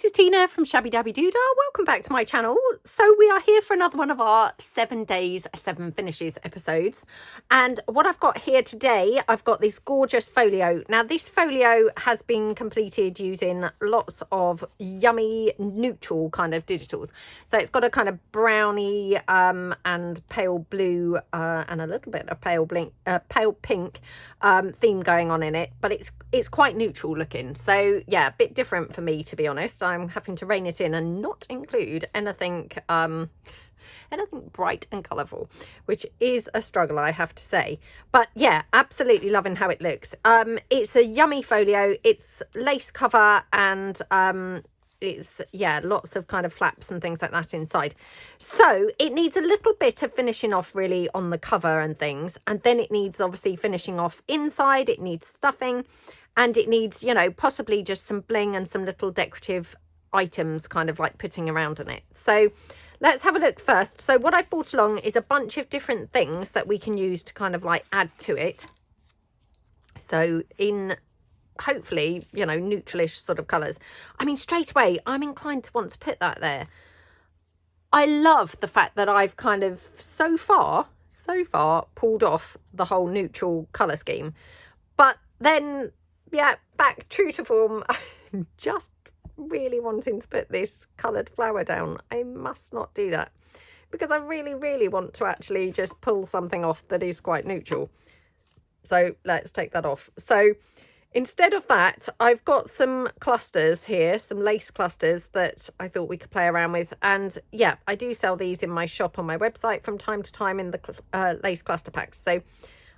this is Tina from Shabbydabbydoodah. Welcome back to my channel. So we are here for another one of our 7 days, 7 finishes episodes. And what I've got here today, I've got this gorgeous folio. Now this folio has been completed using lots of yummy neutral kind of digitals. So it's got a kind of brownie and pale blue and a little bit of pale pink theme going on in it, but it's quite neutral looking. So yeah, a bit different for me, to be honest. I'm having to rein it in and not include anything anything bright and colourful, which is a struggle, I have to say. But yeah, absolutely loving how it looks. It's a yummy folio. It's lace cover and it's, yeah, lots of kind of flaps and things like that inside. So it needs a little bit of finishing off really on the cover and things, and then it needs obviously finishing off inside. It needs stuffing, and it needs, you know, possibly just some bling and some little decorative items kind of like putting around in it. So let's have a look first. So what I've brought along is a bunch of different things that we can use to kind of like add to it. So in hopefully, you know, neutralish sort of colours. I mean, straight away, I'm inclined to want to put that there. I love the fact that I've kind of so far pulled off the whole neutral colour scheme. But then, yeah, back true to form, I'm just really wanting to put this coloured flower down. I must not do that because I really want to actually just pull something off that is quite neutral. So let's take that off. So instead of that, I've got some clusters here, some lace clusters that I thought we could play around with. And yeah, I do sell these in my shop on my website from time to time in the lace cluster packs. So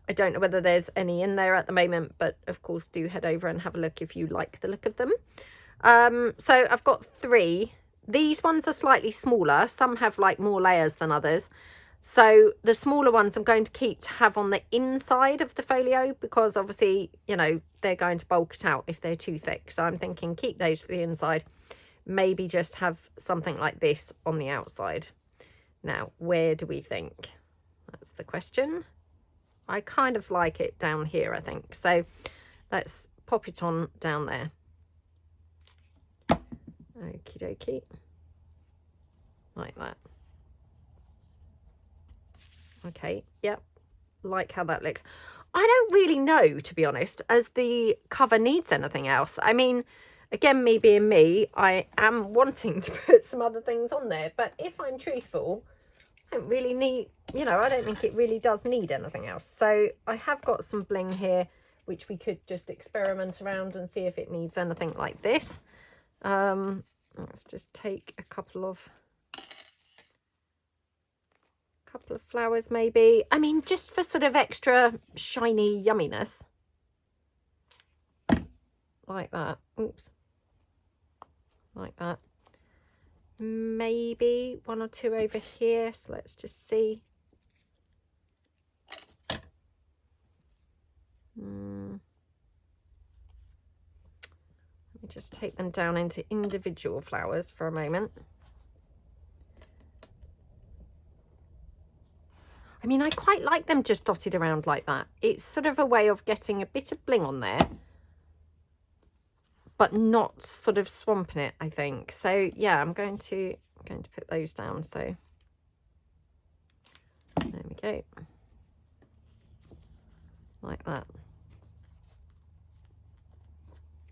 I don't know whether there's any in there at the moment, but of course do head over and have a look if you like the look of them. So I've got 3. These ones are slightly smaller. Some have like more layers than others. So the smaller ones I'm going to keep to have on the inside of the folio because obviously, you know, they're going to bulk it out if they're too thick. So I'm thinking keep those for the inside. Maybe just have something like this on the outside. Now, where do we think? That's the question. I kind of like it down here, I think. So let's pop it on down there. Okie dokie. Like that. Okay, yep, like how that looks. I don't really know, to be honest, as the cover needs anything else. I mean, again, me being me, I am wanting to put some other things on there, but if I'm truthful, I don't really need, you know, I don't think it really does need anything else. So I have got some bling here, which we could just experiment around and see if it needs anything like this. Let's just take a couple of flowers maybe. I mean, just for sort of extra shiny yumminess. Like that. Oops. Like that. Maybe 1 or 2 over here. So let's just see. Let me just take them down into individual flowers for a moment. I mean, I quite like them just dotted around like that. It's sort of a way of getting a bit of bling on there, but not sort of swamping it, I think. So yeah, I'm going to put those down. So there we go, like that.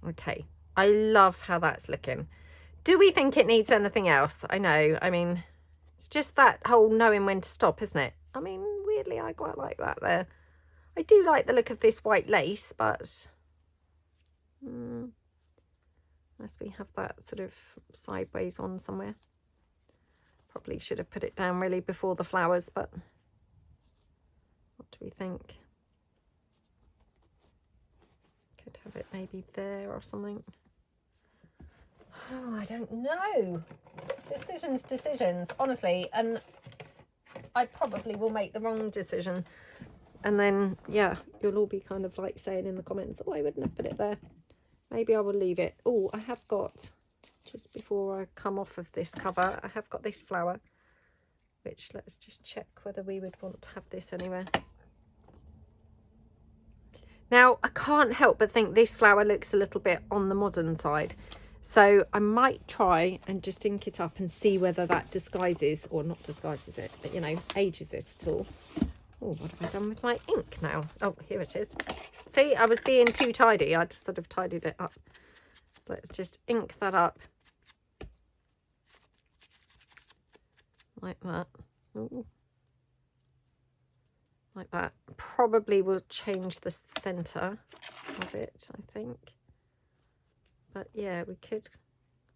Okay, I love how that's looking. Do we think it needs anything else? I know. I mean, it's just that whole knowing when to stop, isn't it? I mean, weirdly, I quite like that there. I do like the look of this white lace, but unless we have that sort of sideways on somewhere. Probably should have put it down really before the flowers, but what do we think? Could have it maybe there or something. Oh, I don't know. Decisions, honestly. And I probably will make the wrong decision. And then, yeah, you'll all be kind of like saying in the comments, oh, I wouldn't have put it there. Maybe I will leave it. Oh, I have got, just before I come off of this cover, I have got this flower, which let's just check whether we would want to have this anywhere. Now, I can't help but think this flower looks a little bit on the modern side. So I might try and just ink it up and see whether that disguises, or not disguises it, but, you know, ages it at all. Oh, what have I done with my ink now? Oh, here it is. See, I was being too tidy. I just sort of tidied it up. So let's just ink that up. Like that. Ooh. Like that. Probably will change the centre of it, I think. But yeah, we could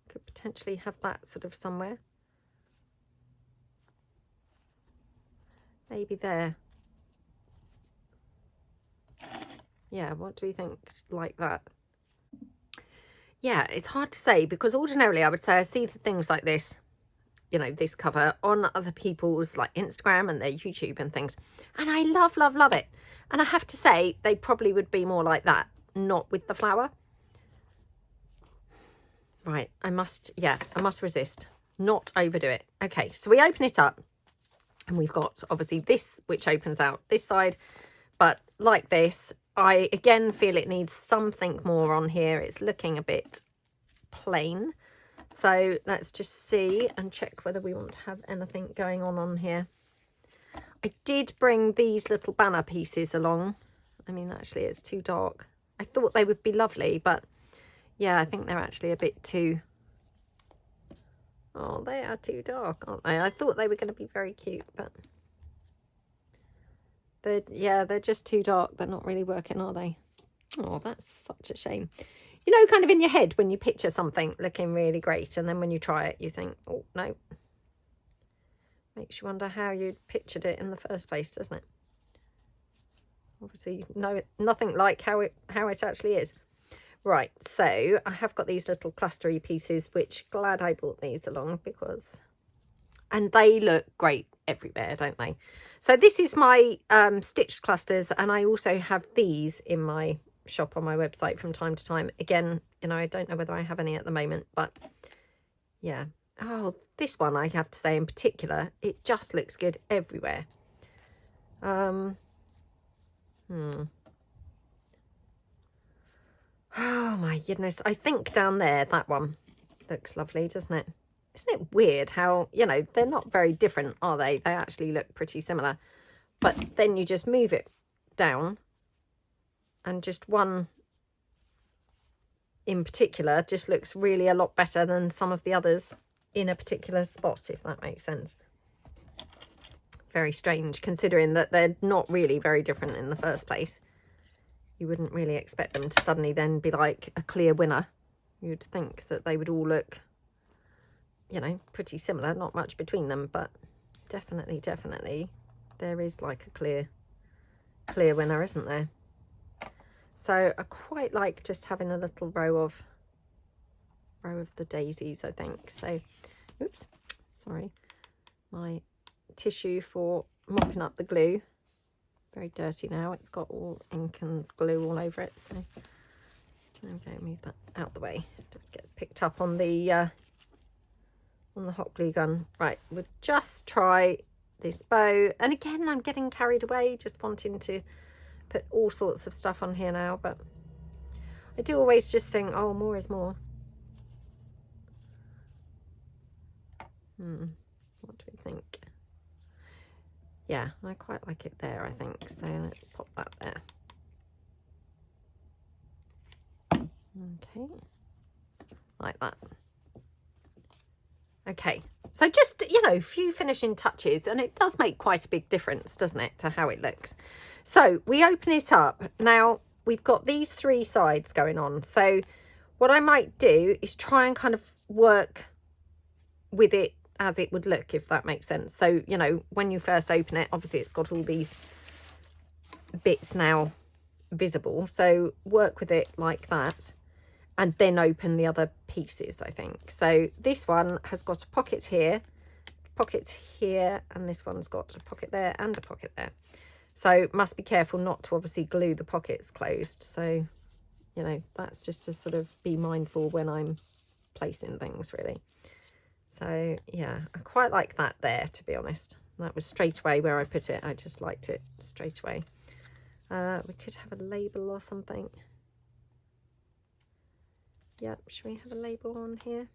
potentially have that sort of somewhere. Maybe there. Yeah, what do we think? Like that. Yeah, it's hard to say, because ordinarily I would say I see the things like this, you know, this cover on other people's like Instagram and their YouTube and things, and I love, love, love it. And I have to say they probably would be more like that, not with the flower. Right, I must resist, not overdo it. Okay, so we open it up and we've got obviously this, which opens out this side, but like this, I again feel it needs something more on here. It's looking a bit plain. So let's just see and check whether we want to have anything going on here. I did bring these little banner pieces along. I mean, actually it's too dark. I thought they would be lovely, but yeah, I think they're actually a bit too... Oh, they are too dark, aren't they? I thought they were going to be very cute, but... They're just too dark. They're not really working, are they? Oh, that's such a shame. You know, kind of in your head when you picture something looking really great, and then when you try it, you think, oh, no. Makes you wonder how you pictured it in the first place, doesn't it? Obviously, no, nothing like how it actually is. Right, so I have got these little clustery pieces, which glad I brought these along, because... And they look great everywhere, don't they? So this is my stitched clusters, and I also have these in my shop on my website from time to time. Again, you know, I don't know whether I have any at the moment, but yeah. Oh, this one I have to say in particular, it just looks good everywhere. Oh my goodness, I think down there, that one looks lovely, doesn't it? Isn't it weird how, you know, they're not very different, are they? They actually look pretty similar. But then you just move it down, and just one in particular just looks really a lot better than some of the others in a particular spot, if that makes sense. Very strange, considering that they're not really very different in the first place. You wouldn't really expect them to suddenly then be like a clear winner. You'd think that they would all look, you know, pretty similar, not much between them, but definitely there is like a clear winner, isn't there? So I quite like just having a little row of the daisies, I think. So, oops, sorry, my tissue for mopping up the glue, very dirty now. It's got all ink and glue all over it. So okay, move that out the way. Just get picked up on the hot glue gun. Right, we'll just try this bow, and again I'm getting carried away, just wanting to put all sorts of stuff on here now, but I do always just think, oh, more is more. What do we think? Yeah, I quite like it there, I think. So let's pop that there. Okay, like that. Okay, so just, you know, a few finishing touches, and it does make quite a big difference, doesn't it, to how it looks. So we open it up. Now we've got these three sides going on. So what I might do is try and kind of work with it as it would look, if that makes sense. So, you know, when you first open it, obviously it's got all these bits now visible. So work with it like that, and then open the other pieces, I think. So this one has got a pocket here, and this one's got a pocket there and a pocket there. So must be careful not to obviously glue the pockets closed. So, you know, that's just to sort of be mindful when I'm placing things, really. So yeah, I quite like that there, to be honest. That was straight away where I put it. I just liked it straight away. We could have a label or something. yeah, should we have a label on here?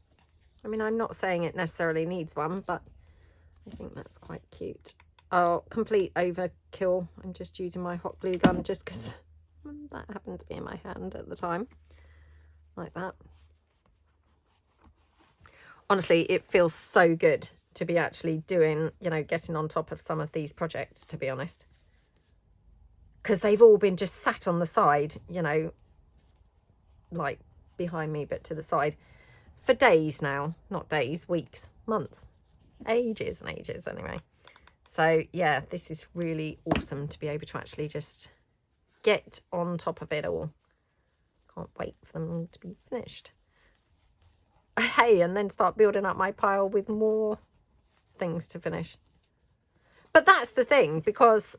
I mean, I'm not saying it necessarily needs one, but I think that's quite cute. Oh, complete overkill. I'm just using my hot glue gun just because that happened to be in my hand at the time. Like that. Honestly, it feels so good to be actually doing, you know, getting on top of some of these projects, to be honest. Because they've all been just sat on the side, you know, like behind me, but to the side for days now. Not days, weeks, months, ages and ages anyway. So yeah, this is really awesome to be able to actually just get on top of it all. Can't wait for them to be finished. Hey, and then start building up my pile with more things to finish. But that's the thing, because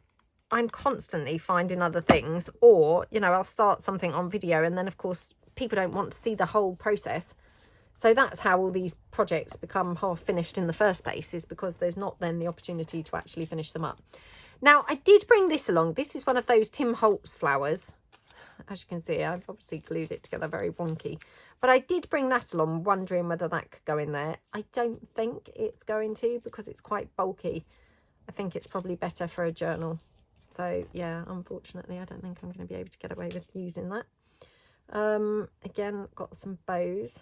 I'm constantly finding other things, or, you know, I'll start something on video and then of course people don't want to see the whole process. So that's how all these projects become half finished in the first place, is because there's not then the opportunity to actually finish them up. Now, I did bring this along. This is one of those Tim Holtz flowers. As you can see, I've obviously glued it together very wonky. But I did bring that along, wondering whether that could go in there. I don't think it's going to, because it's quite bulky. I think it's probably better for a journal. So, yeah, unfortunately, I don't think I'm going to be able to get away with using that. Again, got some bows.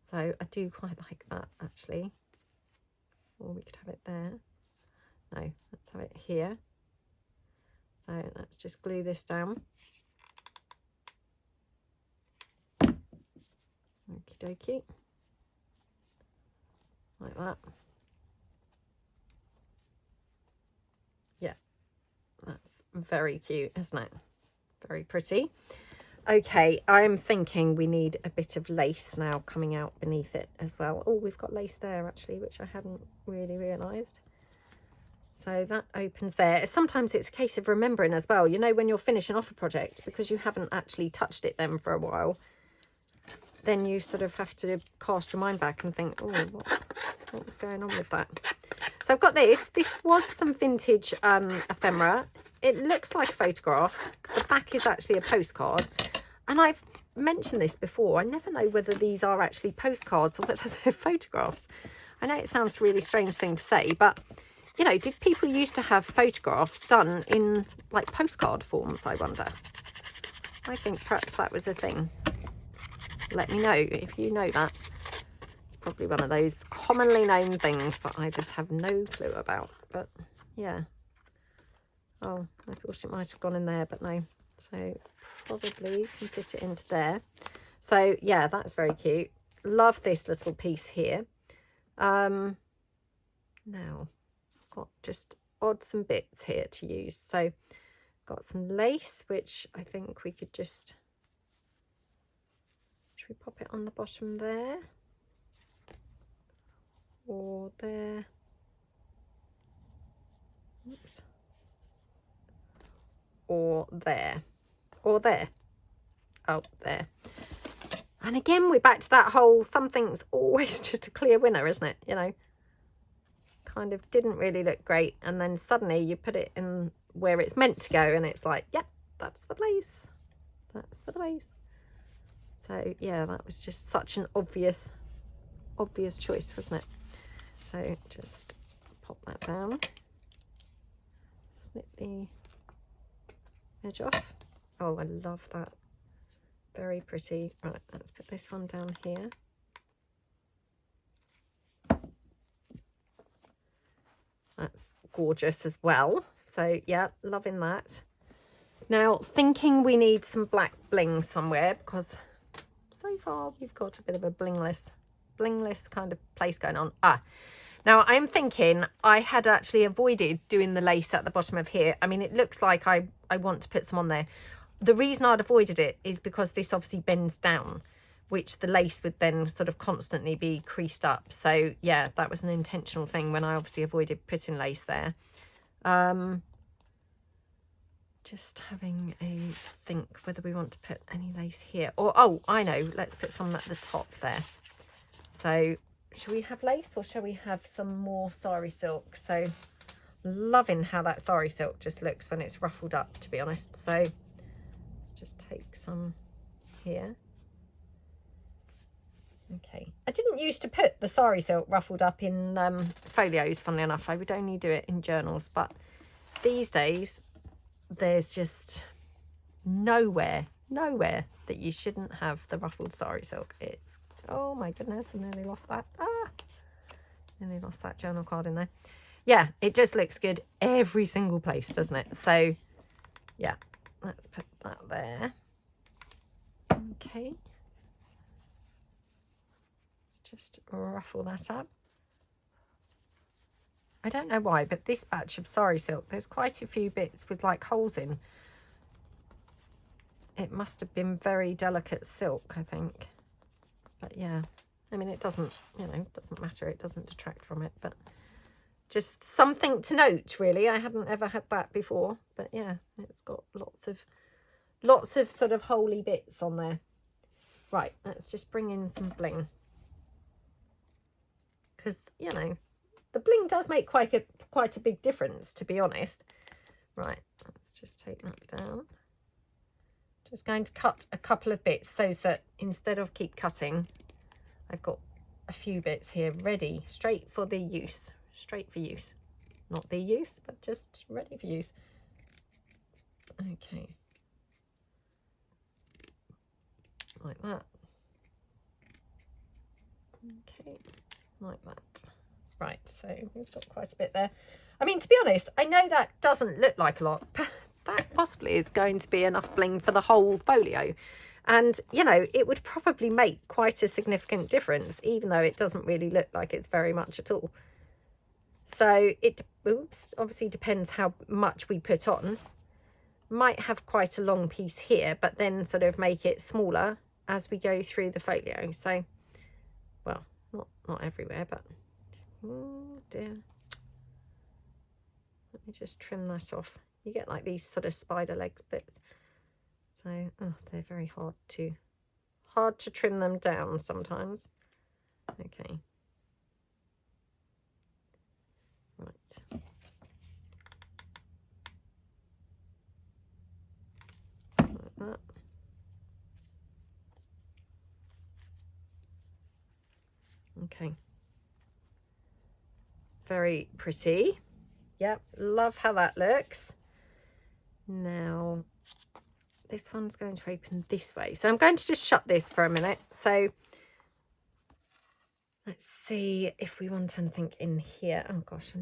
So I do quite like that, actually. Or we could have it there. No, let's have it here. So let's just glue this down. Okie dokie. Like that. Yeah, that's very cute, isn't it? Very pretty. Okay, I'm thinking we need a bit of lace now coming out beneath it as well. Oh, we've got lace there actually, which I hadn't really realised. So that opens there. Sometimes it's a case of remembering as well, you know, when you're finishing off a project, because you haven't actually touched it then for a while, then you sort of have to cast your mind back and think, oh, what was going on with that? So I've got this. This was some vintage ephemera. It looks like a photograph. The back is actually a postcard. And I've mentioned this before. I never know whether these are actually postcards or whether they're photographs. I know it sounds a really strange thing to say, but, you know, did people used to have photographs done in, like, postcard forms, I wonder? I think perhaps that was a thing. Let me know if you know that. It's probably one of those commonly known things that I just have no clue about. But, yeah. Oh, I thought it might have gone in there, but no. So probably can fit it into there. So yeah, that's very cute. Love this little piece here. Now I've got just odds and bits here to use. So got some lace, which I think we could just, should we pop it on the bottom there or there? Oops. Or there, or there. Oh, there. And again, we're back to that whole, something's always just a clear winner, isn't it? You know, kind of didn't really look great, and then suddenly you put it in where it's meant to go and it's like, yep, that's the place, that's the place. So yeah, that was just such an obvious choice, wasn't it? So just pop that down, snip the edge off. Oh, I love that. Very pretty. Right, let's put this one down here. That's gorgeous as well. So yeah, loving that. Now thinking we need some black bling somewhere, because so far we've got a bit of a blingless kind of place going on. Now I'm thinking I had actually avoided doing the lace at the bottom of here. I mean, it looks like I want to put some on there. The reason I'd avoided it is because this obviously bends down, which the lace would then sort of constantly be creased up. So yeah, that was an intentional thing when I obviously avoided putting lace there. Just having a think whether we want to put any lace here, or, oh, I know, let's put some at the top there. So shall we have lace, or shall we have some more sari silk? So loving how that sari silk just looks when it's ruffled up, to be honest. So let's just take some here. Okay, I didn't used to put the sari silk ruffled up in folios, funnily enough. I would only do it in journals, but these days there's just nowhere that you shouldn't have the ruffled sari silk. It's, oh my goodness, I nearly lost that. Nearly lost that journal card in there. Yeah, it just looks good every single place, doesn't it? So yeah, let's put that there. Okay, let's just ruffle that up. I don't know why, but this batch of sari silk, there's quite a few bits with like holes in. It must have been very delicate silk, I think. But yeah, I mean, it doesn't, you know, it doesn't matter. It doesn't detract from it, but just something to note, really. I hadn't ever had that before, but yeah, it's got lots of sort of holy bits on there. Right, let's just bring in some bling. Because, you know, the bling does make quite a big difference, to be honest. Right, let's just take that down. Just going to cut a couple of bits so that instead of keep cutting, I've got a few bits here ready, straight for the use. Straight for use. Not the use, but just ready for use. Okay. Like that. Okay, like that. Right, so we've got quite a bit there. I mean, to be honest, I know that doesn't look like a lot, but that possibly is going to be enough bling for the whole folio. And, you know, it would probably make quite a significant difference, even though it doesn't really look like it's very much at all. So it, oops, obviously depends how much we put on. Might have quite a long piece here, but then sort of make it smaller as we go through the folio. So, well, not everywhere, but, oh dear. Let me just trim that off. You get like these sort of spider legs bits. So, oh, they're very hard to trim them down sometimes. Okay. Right. Like that. Okay. Very pretty. Yep, love how that looks. Now, this one's going to open this way. So I'm going to just shut this for a minute. So let's see if we want anything in here. Oh gosh, I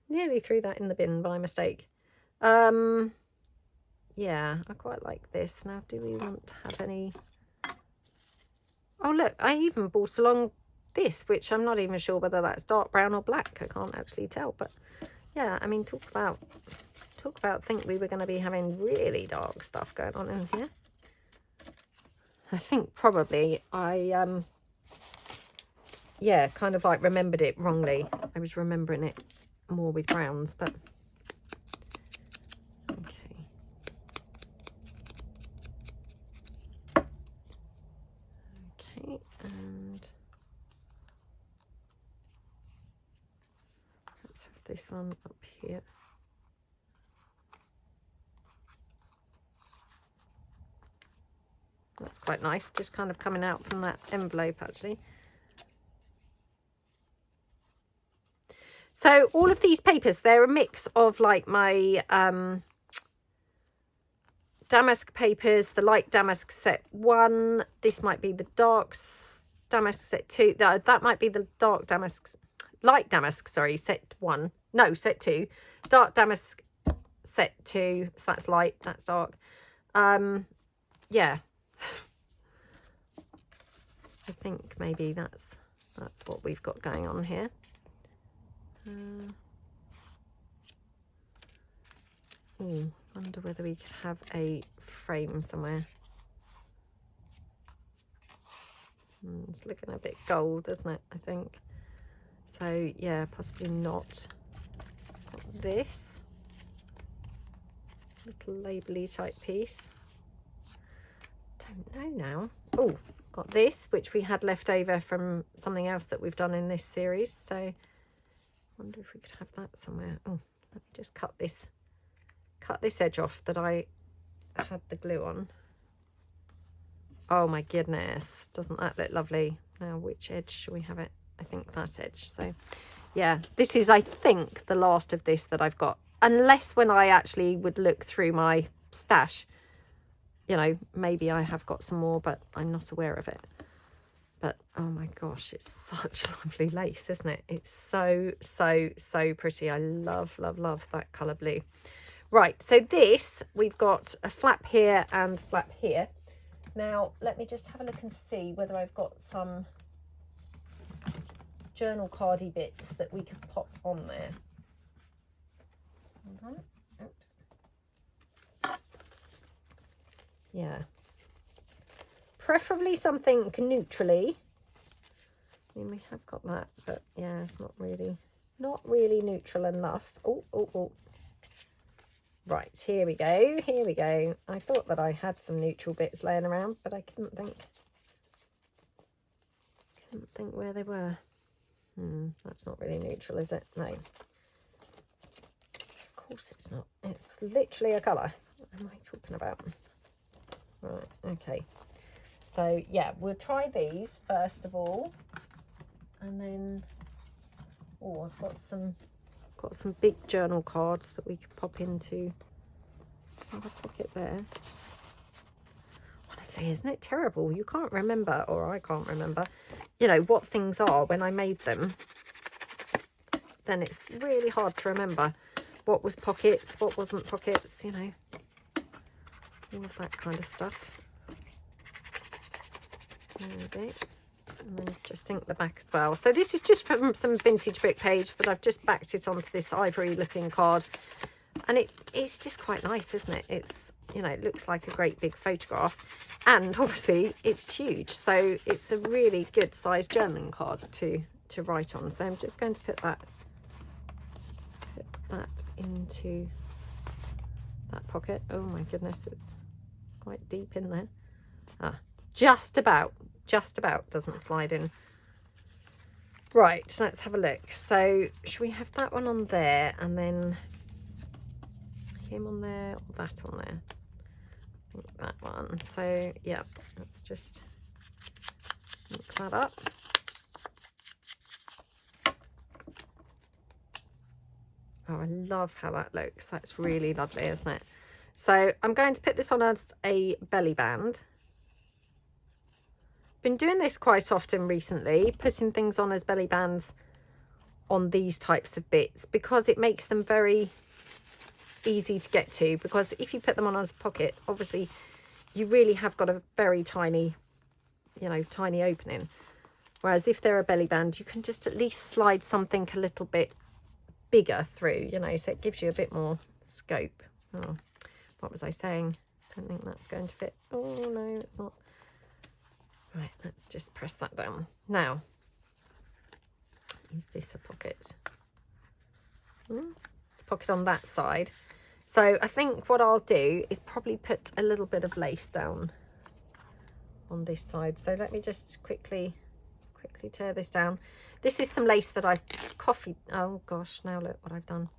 nearly threw that in the bin by mistake. Yeah, I quite like this. Now, do we want to have any? Oh look, I even brought along this, which I'm not even sure whether that's dark brown or black. I can't actually tell, but yeah, I mean, talk about think we were going to be having really dark stuff going on in here. I think probably I yeah, kind of like remembered it wrongly. I was remembering it more with browns, but okay. Okay, and let's have this one up here. That's quite nice, just kind of coming out from that envelope actually. So all of these papers, they're a mix of like my damask papers, the light damask set 1. This might be the dark damask set 2. That might be the dark damask, light damask, sorry, set 1. No, set 2. Dark damask set 2. So that's light, that's dark. Yeah. I think maybe that's what we've got going on here. Oh, wonder whether we could have a frame somewhere. It's looking a bit gold, isn't it? I think. So yeah, possibly not. Got this little labely type piece. Don't know now. Oh, got this, which we had left over from something else that we've done in this series. So wonder if we could have that somewhere. Oh, let me just cut this edge off that I had the glue on. Oh my goodness, doesn't that look lovely? Now, which edge should we have it? I think that edge. So yeah, this is, I think, the last of this that I've got, unless when I actually would look through my stash, you know, maybe I have got some more, but I'm not aware of it. But oh my gosh, it's such lovely lace, isn't it? It's so, so, so pretty. I love, love, love that colour blue. Right, so this, we've got a flap here and flap here. Now, let me just have a look and see whether I've got some journal cardy bits that we could pop on there. Hold on. Oops. Yeah. Preferably something neutrally. I mean, we have got that, but yeah, it's not really neutral enough. Oh. Right, here we go, here we go. I thought that I had some neutral bits laying around, but I couldn't think where they were. That's not really neutral, is it? No. Of course it's not. It's literally a colour. What am I talking about? Right, okay. So yeah, we'll try these first of all. And then, oh, I've got some big journal cards that we could pop into the pocket there. Honestly, isn't it terrible? You can't remember, or I can't remember, you know, what things are when I made them. Then it's really hard to remember what was pockets, what wasn't pockets, you know, all of that kind of stuff. There we go. And then just ink the back as well. So this is just from some vintage book page that I've just backed it onto this ivory looking card, and it's just quite nice, isn't it? It's, you know, it looks like a great big photograph, and obviously it's huge, so it's a really good size journaling card to write on. So I'm just going to put that into that pocket. Oh my goodness, it's quite deep in there. Just about doesn't slide in. Right, so let's have a look. So should we have that one on there, and then him on there, or that on there? I think that one. So yeah, let's just ink that up. Oh, I love how that looks. That's really lovely, isn't it? So I'm going to put this on as a belly band. Been doing this quite often recently, putting things on as belly bands on these types of bits, because it makes them very easy to get to. Because if you put them on as a pocket, obviously you really have got a very tiny, you know, tiny opening. Whereas if they're a belly band, you can just at least slide something a little bit bigger through, you know, so it gives you a bit more scope. Oh, what was I saying? Don't think that's going to fit. Oh no, it's not. Right, let's just press that down. Now, is this a pocket? It's a pocket on that side. So I think what I'll do is probably put a little bit of lace down on this side. So let me just quickly tear this down. This is some lace that I've coffee. Oh gosh, now look what I've done.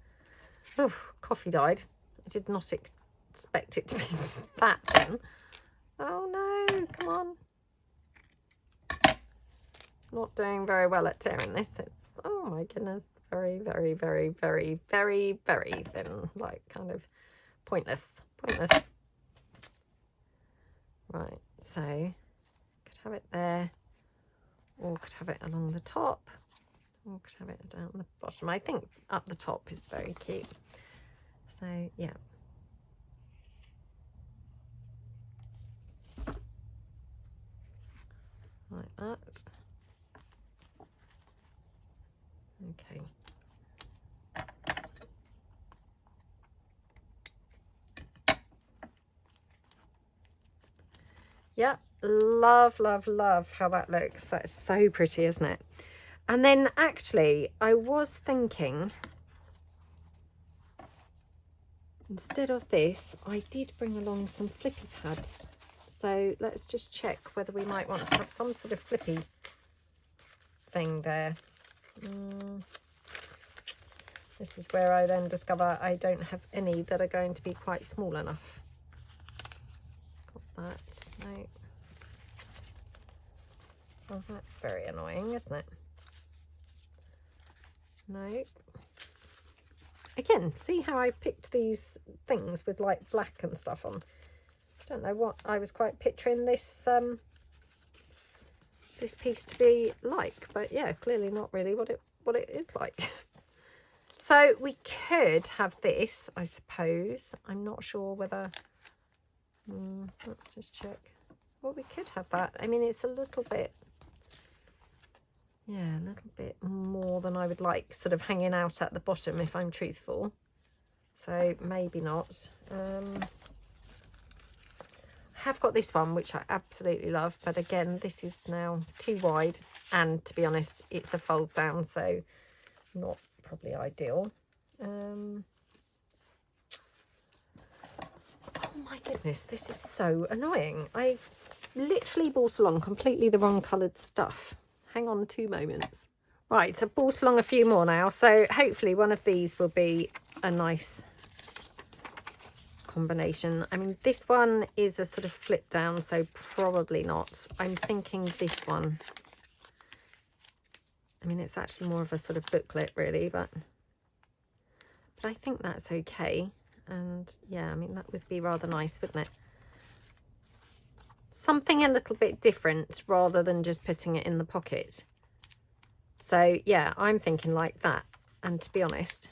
Oh, coffee dyed. I did not expect it to be that then. Oh no, come on. Not doing very well at tearing this. It's, oh my goodness, very, very, very, very, very, very thin, like kind of pointless. Right, so could have it there, or could have it along the top, or could have it down the bottom. I think up the top is very cute. So yeah. Like that. Okay. Yeah, love, love, love how that looks. That's so pretty, isn't it? And then actually, I was thinking, instead of this, I did bring along some flippy pads. So let's just check whether we might want to have some sort of flippy thing there. This is where I then discover I don't have any that are going to be quite small enough. Got that, no. Oh, that's very annoying, isn't it? No. Again, see how I picked these things with like black and stuff on. I don't know what I was quite picturing this this piece to be like, but yeah, clearly not really what it is like. So we could have this, I suppose. I'm not sure whether let's just check. Well, we could have that. I mean, it's a little bit, yeah, a little bit more than I would like, sort of hanging out at the bottom, if I'm truthful. So maybe not. I have got this one, which I absolutely love, but again, this is now too wide, and to be honest, it's a fold down, so not probably ideal. Oh my goodness, this is so annoying. I literally brought along completely the wrong coloured stuff. Hang on 2 moments. Right, so brought along a few more now, so hopefully one of these will be a nice combination. I mean, this one is a sort of flip down, so probably not. I'm thinking this one. I mean, it's actually more of a sort of booklet really, but I think that's okay. And yeah, I mean, that would be rather nice, wouldn't it? Something a little bit different rather than just putting it in the pocket. So yeah, I'm thinking like that. And to be honest,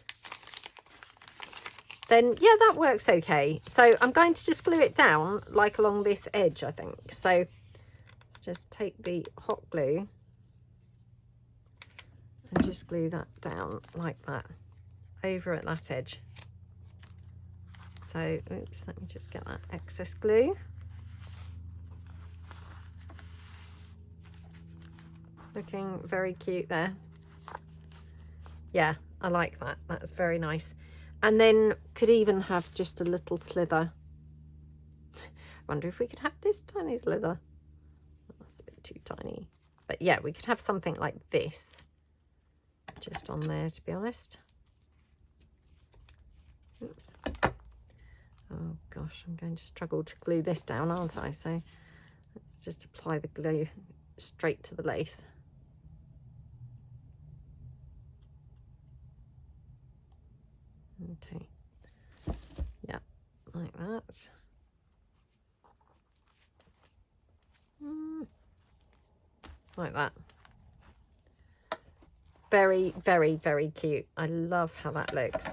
then yeah, that works okay. So I'm going to just glue it down like along this edge, I think. So let's just take the hot glue and just glue that down like that over at that edge. So oops, let me just get that excess glue. Looking very cute there. Yeah, I like that. That's very nice. And then could even have just a little slither. I wonder if we could have this tiny slither. That's a bit too tiny. But yeah, we could have something like this just on there, to be honest. Oops. Oh gosh, I'm going to struggle to glue this down, aren't I? So let's just apply the glue straight to the lace. Okay, yeah, like that. Like that. Very, very, very cute. I love how that looks.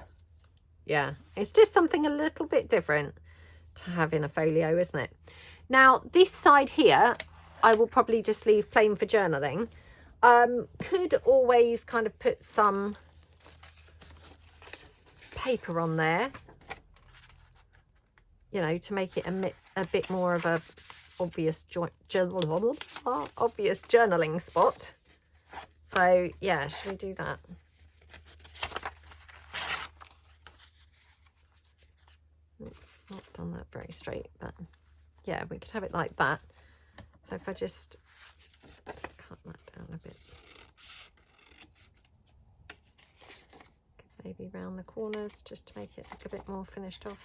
Yeah, it's just something a little bit different to have in a folio, isn't it? Now, this side here, I will probably just leave plain for journaling. Could always kind of put some paper on there, you know, to make it a bit more of a obvious obvious journaling spot. So yeah, should we do that? Oops, not done that very straight, but yeah, we could have it like that. So if I just cut that down a bit, maybe round the corners just to make it look a bit more finished off.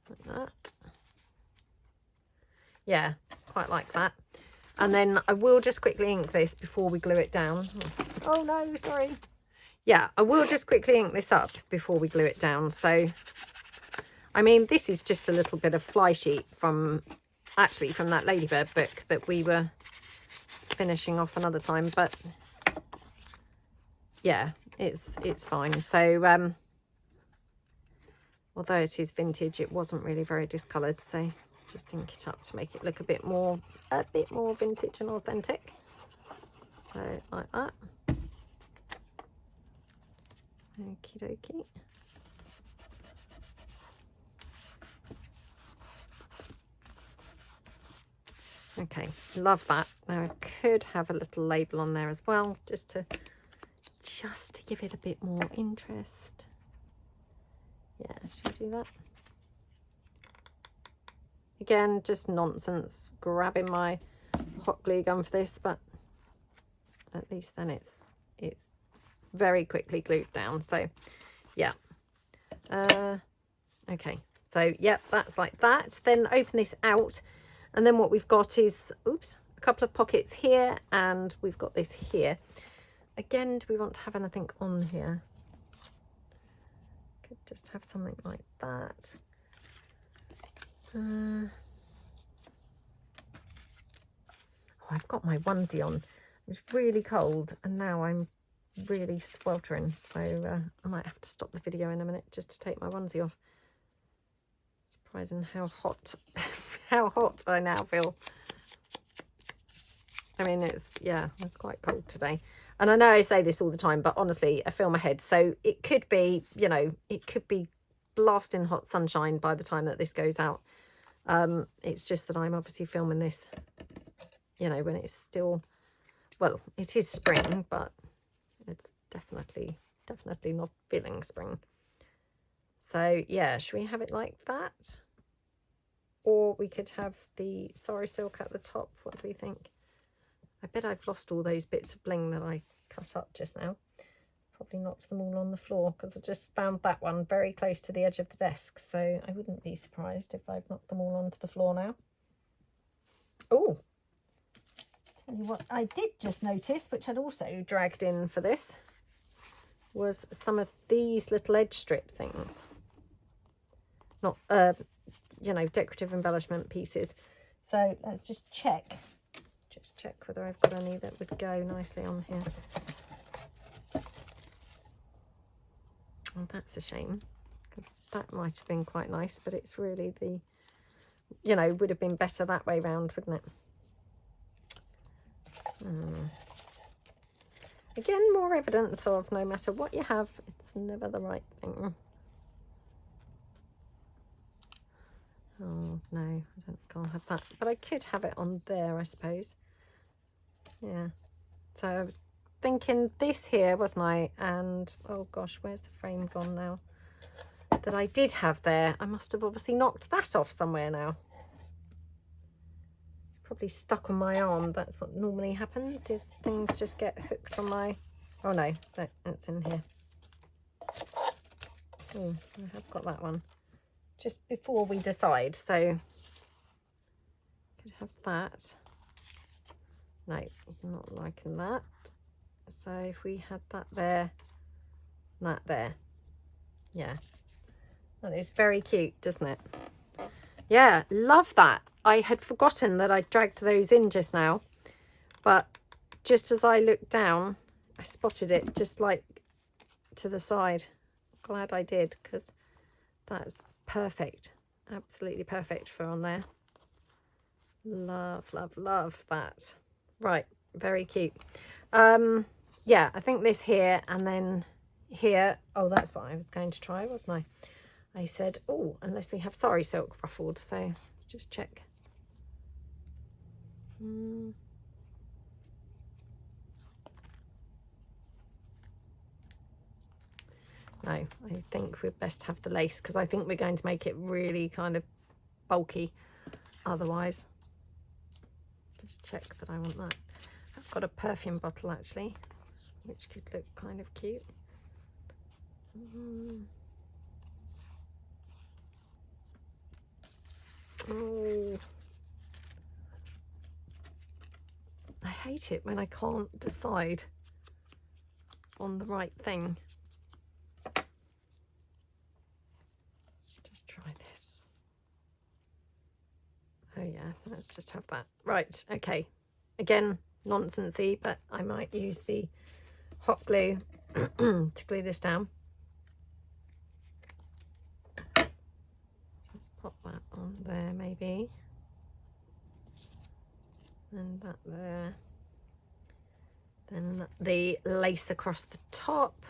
Like that. Yeah, quite like that. And then I will just quickly ink this before we glue it down. Oh no, sorry. Yeah, I will just quickly ink this up before we glue it down. So, I mean, this is just a little bit of fly sheet from, actually from that Ladybird book that we were finishing off another time. But yeah, it's fine. So, although it is vintage, it wasn't really very discoloured. So just ink it up to make it look a bit more vintage and authentic. So like that. Okie dokie. Okay, love that. Now I could have a little label on there as well, just to give it a bit more interest. Yeah, should we do that? Again, just nonsense grabbing my hot glue gun for this, but at least then it's very quickly glued down. So yeah, Okay, so yep, that's like that. Then open this out, and then what we've got is, oops, a couple of pockets here, and we've got this here. Again, do we want to have anything on here? Could just have something like that. Oh, I've got my onesie on. It's really cold, and now I'm really sweltering, so I might have to stop the video in a minute just to take my onesie off. Surprising how hot how hot I now feel. I mean, it's quite cold today, and I know I say this all the time, but honestly, I feel my head, so it could be, you know, it could be blasting hot sunshine by the time that this goes out. It's just that I'm obviously filming this, you know, when it's still, well, it is spring, but it's definitely not feeling spring. So yeah, should we have it like that? Or we could have the sorry silk at the top. What do we think? I bet I've lost all those bits of bling that I cut up just now. Probably knocked them all on the floor, because I just found that one very close to the edge of the desk. So I wouldn't be surprised if I've knocked them all onto the floor now. Oh, tell you what I did just notice, which I'd also dragged in for this, was some of these little edge strip things. Not, you know, decorative embellishment pieces. So let's just check whether I've got any that would go nicely on here. Oh, that's a shame, because that might have been quite nice, but it's really the, you know, would have been better that way round, wouldn't it? Again, more evidence of no matter what you have, it's never the right thing. Oh no, I don't think I'll have that, but I could have it on there, I suppose. Yeah, so I was thinking this here, wasn't I? And oh gosh, where's the frame gone now that I did have there? I must have obviously knocked that off somewhere now. It's probably stuck on my arm. That's what normally happens, is things just get hooked on my, oh no, that's in here. Oh, I have got that one just before we decide, so could have that. No, not liking that. So if we had that there, that there, yeah, that is very cute, doesn't it? Yeah, love that. I had forgotten that I dragged those in just now, but just as I looked down, I spotted it just like to the side. Glad I did, because that's perfect, absolutely perfect for on there. Love, love, love that. Right, very cute. Yeah, I think this here, and then here, oh, that's what I was going to try, wasn't I? I said, oh, unless we have sorry silk ruffled, so let's just check. No, I think we'd best have the lace, because I think we're going to make it really kind of bulky otherwise. Just check that I want that. I've got a perfume bottle actually, which could look kind of cute. Oh, I hate it when I can't decide on the right thing. Just try this. Oh yeah, let's just have that. Right, okay. Again, nonsensey, but I might use the hot glue to glue this down. Just pop that on there maybe. And that there. Then the lace across the top.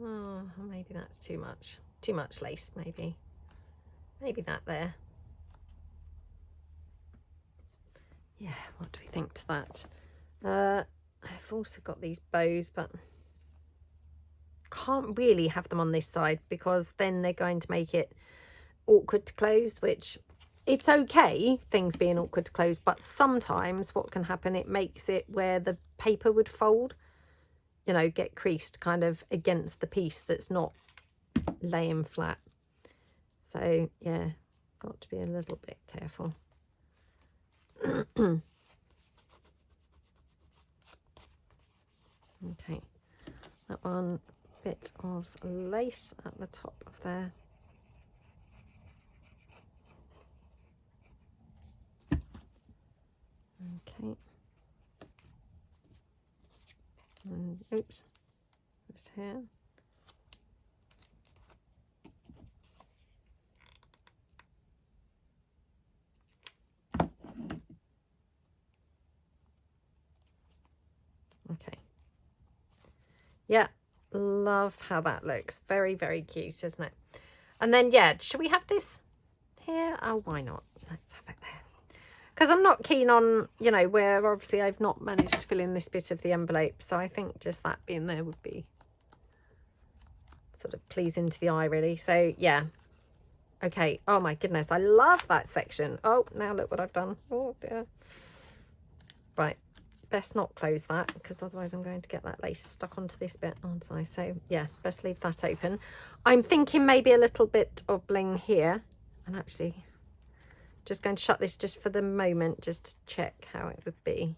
Oh, maybe that's too much. Too much lace, maybe. Maybe that there. Yeah, what do we think to that? I've also got these bows, but can't really have them on this side, because then they're going to make it awkward to close, which it's okay, things being awkward to close, but sometimes what can happen, it makes it where the paper would fold, you know, get creased kind of against the piece that's not laying flat. So yeah, got to be a little bit careful. Okay, that one, bit of lace at the top of there. Okay. And oops, it's here. Okay. Yeah, love how that looks. Very, very cute, isn't it? And then, yeah, should we have this here? Oh, why not? Let's have it there. Because I'm not keen on, you know, where obviously I've not managed to fill in this bit of the envelope. So I think just that being there would be sort of pleasing to the eye, really. So, yeah. Okay. Oh, my goodness. I love that section. Oh, now look what I've done. Oh, dear. Right. Best not close that, because otherwise I'm going to get that lace stuck onto this bit, aren't I? So, yeah, best leave that open. I'm thinking maybe a little bit of bling here. And actually, just going to shut this just for the moment, just to check how it would be.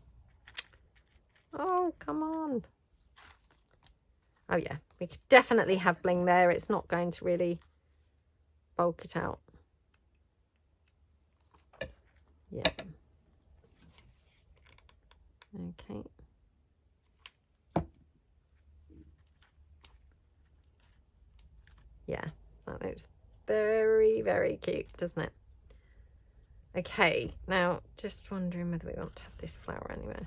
Oh, come on. Oh, yeah, we could definitely have bling there. It's not going to really bulk it out. Yeah. Okay. Yeah, that looks very, very cute, doesn't it? Okay, now just wondering whether we want to have this flower anywhere.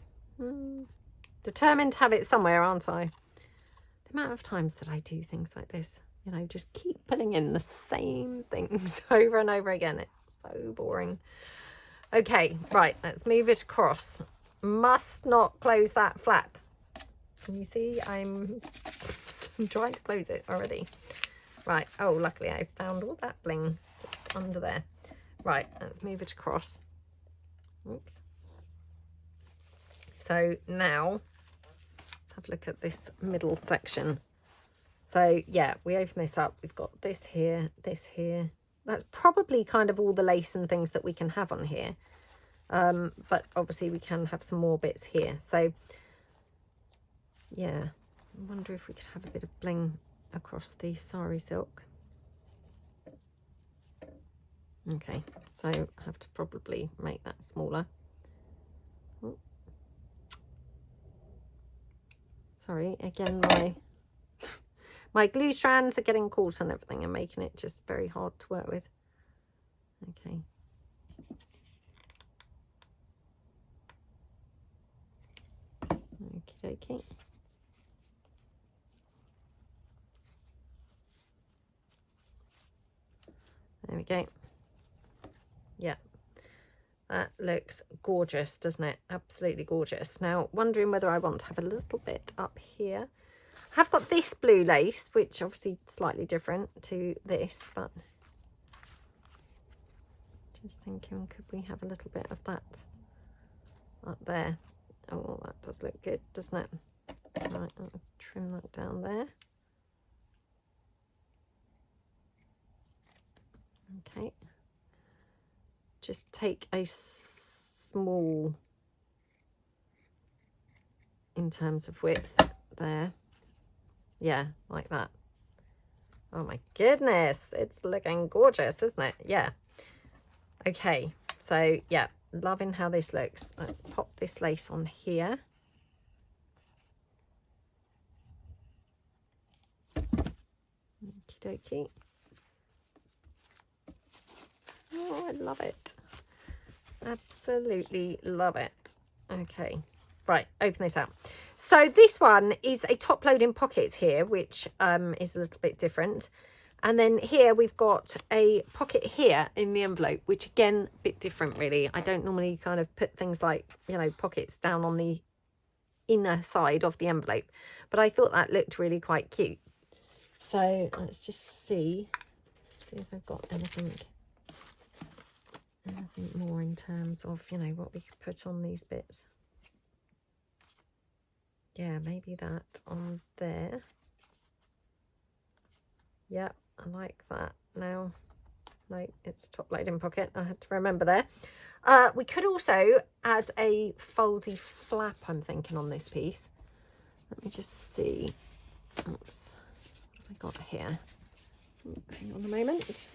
Determined to have it somewhere, aren't I? The amount of times that I do things like this, you know, just keep putting in the same things over and over again. It's so boring. Okay, right, let's move it across. Must not close that flap. Can you see? I'm trying to close it already. Right, oh, luckily I found all that bling just under there. Right, let's move it across. Oops. So now, let's have a look at this middle section. So yeah, we open this up. We've got this here, this here. That's probably kind of all the lace and things that we can have on here. But obviously we can have some more bits here. So yeah, I wonder if we could have a bit of bling across the sari silk. Okay, so I have to probably make that smaller. Oh. Sorry, again, my glue strands are getting caught on everything and making it just very hard to work with. Okay. Okie dokie. There we go. Yeah, that looks gorgeous, doesn't it? Absolutely gorgeous. Now, wondering whether I want to have a little bit up here. I have got this blue lace, which obviously slightly different to this, but just thinking, could we have a little bit of that up there? Oh, that does look good, doesn't it? Right, let's trim that down there. Okay. Just take a small, in terms of width there. Yeah, like that. Oh my goodness, it's looking gorgeous, isn't it? Yeah. Okay, so yeah, loving how this looks. Let's pop this lace on here. Okie dokie. Oh, I love it. Absolutely love it. Okay, right, open this out. So this one is a top loading pocket here, which is a little bit different. And then here we've got a pocket here in the envelope, which again, a bit different really. I don't normally kind of put things like, you know, pockets down on the inner side of the envelope, but I thought that looked really quite cute. So let's just see if I've got anything more in terms of, you know, what we could put on these bits. Yeah, maybe that on there. Yeah, I like that. Now, no, it's top loading pocket. I had to remember there. We could also add a foldy flap, I'm thinking, on this piece. Let me just see. Oops. What have I got here? Hang on a moment.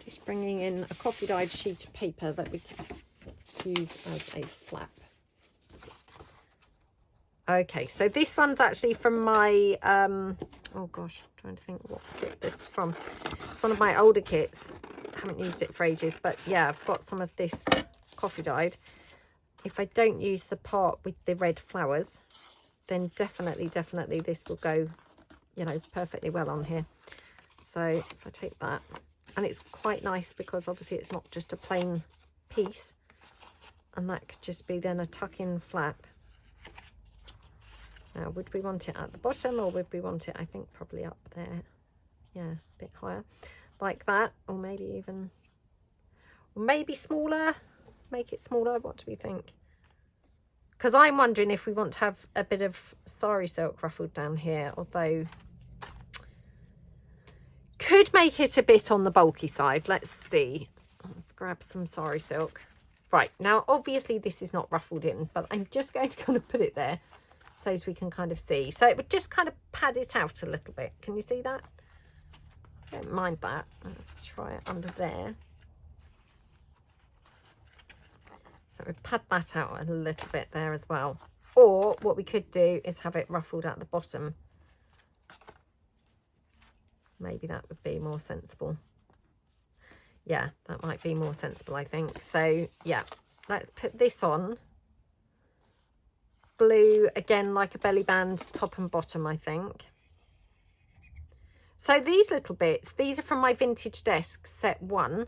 Just bringing in a coffee dyed sheet of paper that we could use as a flap. Okay, so this one's actually from my, oh gosh, I'm trying to think what kit this is from. It's one of my older kits. I haven't used it for ages, but yeah, I've got some of this coffee dyed. If I don't use the part with the red flowers, then definitely this will go, you know, perfectly well on here. So if I take that, and it's quite nice because obviously it's not just a plain piece, and that could just be then a tuck-in flap. Now, would we want it at the bottom, or would we want it, I think, probably up there? Yeah, a bit higher, like that, or maybe even, maybe smaller. Make it smaller. What do we think? Because I'm wondering if we want to have a bit of sari silk ruffled down here, although could make it a bit on the bulky side. Let's see. Let's grab some sari silk. Right, now obviously this is not ruffled in, but I'm just going to kind of put it there so as we can kind of see. So it would just kind of pad it out a little bit. Can you see that? Don't mind that. Let's try it under there. So we pad that out a little bit there as well. Or what we could do is have it ruffled at the bottom. Maybe that would be more sensible. Yeah, that might be more sensible, I think. So yeah, let's put this on. Blue, again, like a belly band, top and bottom, I think. So these little bits, these are from my vintage desk set 1.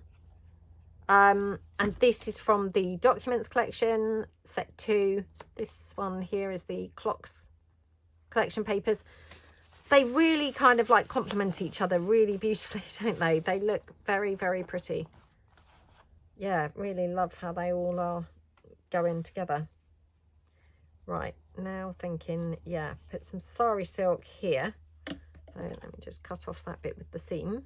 And this is from the documents collection, set 2. This one here is the clocks collection papers. They really kind of like complement each other really beautifully, don't they? They look very, very pretty. Yeah, really love how they all are going together. Right, now thinking, yeah, put some sari silk here. So let me just cut off that bit with the seam.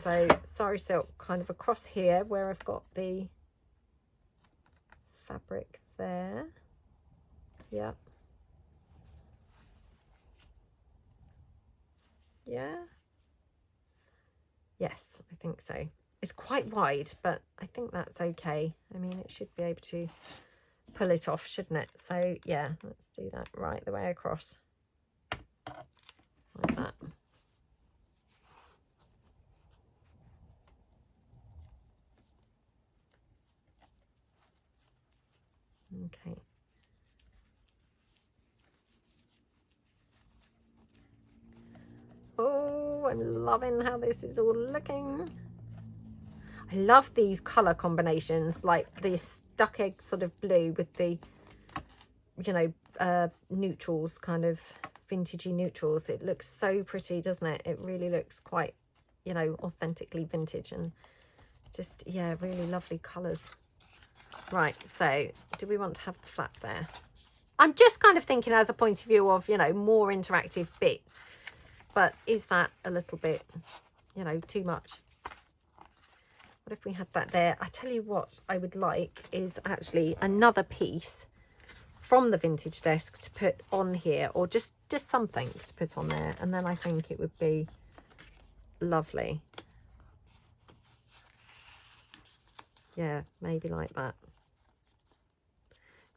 So sari silk kind of across here where I've got the fabric there. Yeah. Yeah. Yes, I think so. It's quite wide, but I think that's okay. I mean, it should be able to pull it off, shouldn't it? So yeah, let's do that right the way across. Like that. Okay. Oh, I'm loving how this is all looking. I love these colour combinations, like this duck egg sort of blue with the, you know, neutrals, kind of vintagey neutrals. It looks so pretty, doesn't it? It really looks quite, you know, authentically vintage, and just, yeah, really lovely colours. Right, so do we want to have the flap there? I'm just kind of thinking as a point of view of, you know, more interactive bits. But is that a little bit, you know, too much? What if we had that there? I tell you what I would like is actually another piece from the vintage desk to put on here, or just something to put on there, and then I think it would be lovely. Yeah, maybe like that.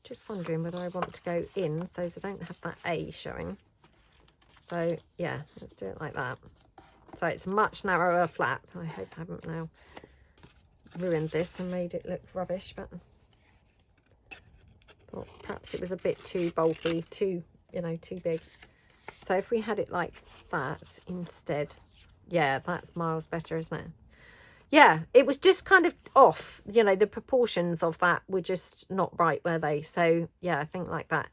Just wondering whether I want to go in so I don't have that A showing. So yeah, let's do it like that. So it's a much narrower flap. I hope I haven't now ruined this and made it look rubbish, but thought perhaps it was a bit too bulky, too, you know, too big. So if we had it like that instead, yeah, that's miles better, isn't it? Yeah, it was just kind of off, you know, the proportions of that were just not right, were they? So yeah, I think like that.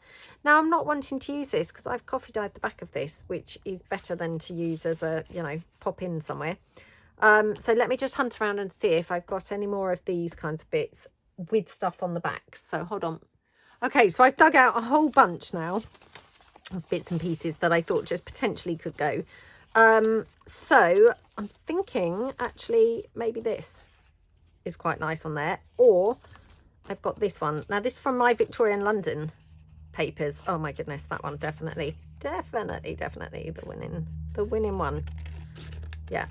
Now I'm not wanting to use this because I've coffee dyed the back of this, which is better than to use as a, you know, pop in somewhere. So let me just hunt around and see if I've got any more of these kinds of bits with stuff on the back. So hold on. Okay, so I've dug out a whole bunch now. of bits and pieces that I thought just potentially could go. So I'm thinking actually maybe this is quite nice on there, or I've got this one. Now this is from my Victorian London papers. Oh my goodness, that one definitely the winning one. Yeah.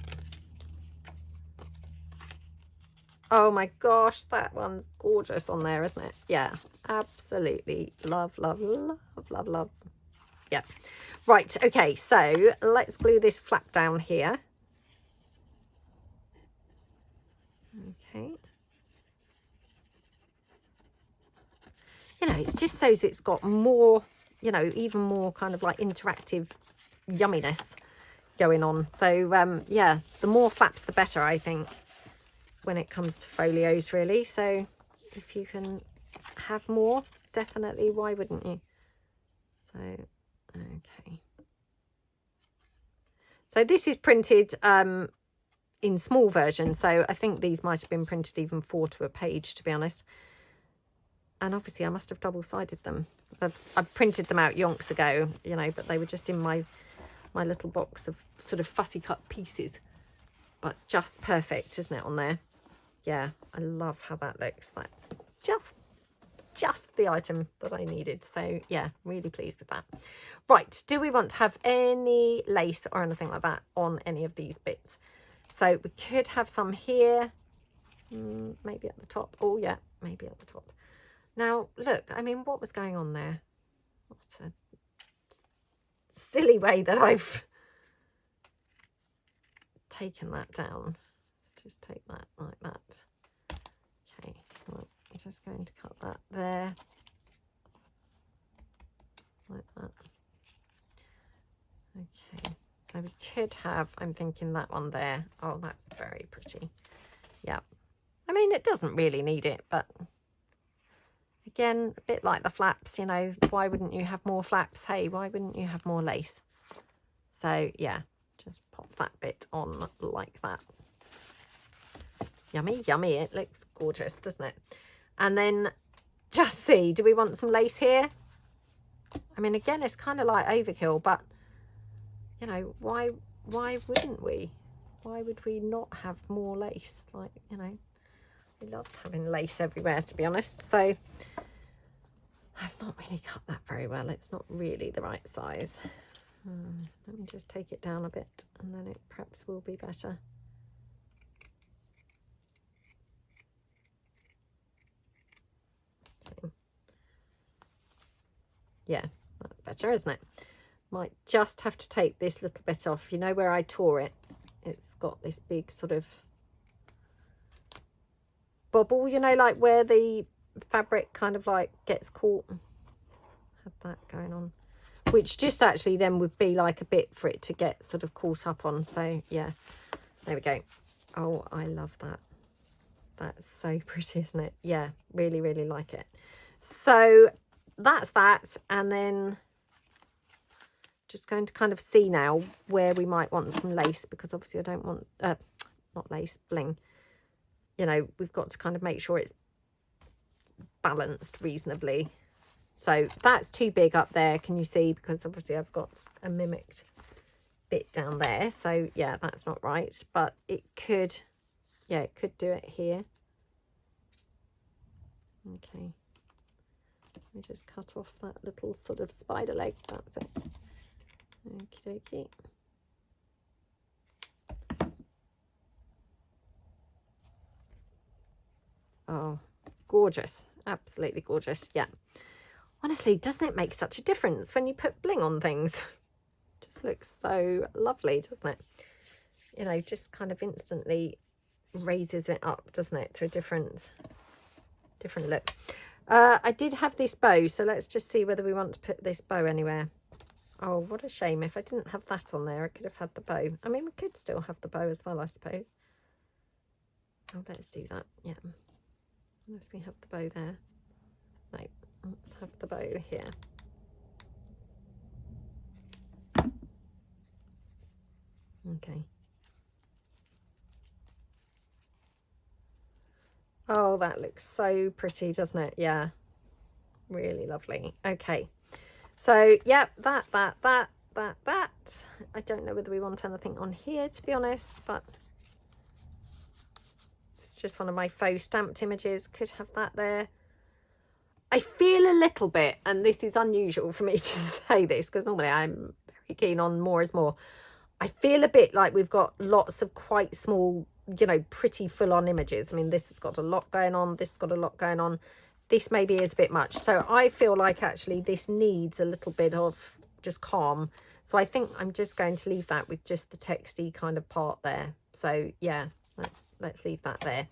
Oh my gosh, that one's gorgeous on there, isn't it? Yeah, absolutely love. Yeah. Right, okay, so let's glue this flap down here. Okay. You know, it's just so it's got more, you know, even more kind of like interactive yumminess going on. So yeah, the more flaps the better, I think, when it comes to folios, really. So if you can have more, definitely, why wouldn't you? So okay, so this is printed in small version, so I think these might have been printed even 4 to a page, to be honest. And obviously I must have double-sided them. I've printed them out yonks ago, you know, but they were just in my little box of sort of fussy cut pieces. But just perfect, isn't it, on there? Yeah, I love how that looks. That's just the item that I needed. So yeah, really pleased with that. Right, do we want to have any lace or anything like that on any of these bits? So we could have some here, maybe at the top. Oh yeah, maybe at the top. Now look, I mean, what was going on there? What a silly way that I've taken that down. Let's just take that like that. Okay, well, I'm just going to cut that there like that. Okay, so we could have, I'm thinking that one there. Oh, that's very pretty. Yeah, I mean, it doesn't really need it, but again, a bit like the flaps, you know, why wouldn't you have more flaps? Hey, why wouldn't you have more lace? So yeah, just pop that bit on like that. Yummy, yummy. It looks gorgeous, doesn't it? And then just see, do we want some lace here? I mean, again, it's kind of like overkill, but you know, why wouldn't we? Why would we not have more lace? Like, you know, we love having lace everywhere, to be honest. So I've not really cut that very well. It's not really the right size. Let me just take it down a bit, and then it perhaps will be better. Okay. Yeah, that's better, isn't it? Might just have to take this little bit off. You know where I tore it? It's got this big sort of bobble, you know, like where the fabric kind of like gets caught. Had that going on, which just actually then would be like a bit for it to get sort of caught up on. So yeah, there we go. Oh, I love that. That's so pretty, isn't it? Yeah, really, really like it. So that's that. And then just going to kind of see now where we might want some lace, because obviously I don't want, not lace, bling. You know, we've got to kind of make sure it's balanced reasonably. So that's too big up there, can you see? Because obviously I've got a mimicked bit down there. So yeah, that's not right, but it could, yeah, it could do it here. Okay. Let me just cut off that little sort of spider leg. That's it. Okie dokie. Oh, gorgeous. Absolutely gorgeous. Yeah. Honestly, doesn't it make such a difference when you put bling on things? Just looks so lovely, doesn't it? You know, just kind of instantly raises it up, doesn't it, to a different look. I did have this bow, so let's just see whether we want to put this bow anywhere. Oh, what a shame. If I didn't have that on there, I could have had the bow. I mean, we could still have the bow as well, I suppose. Oh, let's do that. Yeah. Unless we have the bow there. No, let's have the bow here. Okay. Oh, that looks so pretty, doesn't it? Yeah. Really lovely. Okay. So yeah, that. I don't know whether we want anything on here, to be honest, but it's just one of my faux stamped images. Could have that there. I feel a little bit, and this is unusual for me to say this because normally I'm very keen on more is more. I feel a bit like we've got lots of quite small, you know, pretty full-on images. I mean, this has got a lot going on. This has got a lot going on. This maybe is a bit much. So I feel like actually this needs a little bit of just calm. So I think I'm just going to leave that with just the texty kind of part there. So yeah, let's leave that there.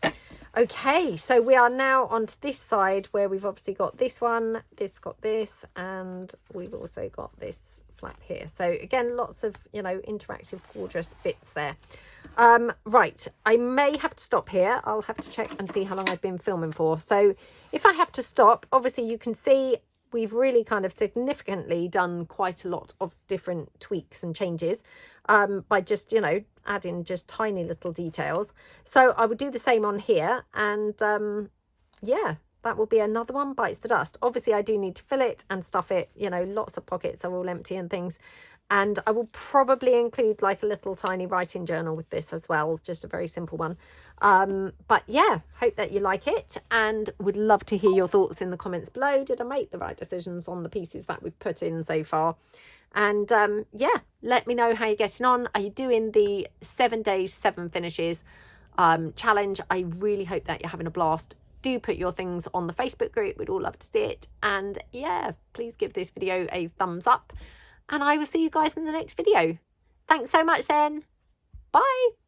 Okay, so we are now onto this side where we've obviously got this one, this got this, and we've also got this flap here. So again, lots of, you know, interactive, gorgeous bits there. Right, I may have to stop here. I'll have to check and see how long I've been filming for. So if I have to stop, obviously you can see we've really kind of significantly done quite a lot of different tweaks and changes by just, you know, adding just tiny little details. So I would do the same on here, and yeah, that will be another one bites the dust. Obviously I do need to fill it and stuff it, you know, lots of pockets are all empty and things. And I will probably include like a little tiny writing journal with this as well, just a very simple one. But yeah, hope that you like it and would love to hear your thoughts in the comments below. Did I make the right decisions on the pieces that we've put in so far? And yeah, let me know how you're getting on. Are you doing the 7 days, 7 finishes challenge? I really hope that you're having a blast. Do put your things on the Facebook group. We'd all love to see it. And yeah, please give this video a thumbs up. And I will see you guys in the next video. Thanks so much then. Bye.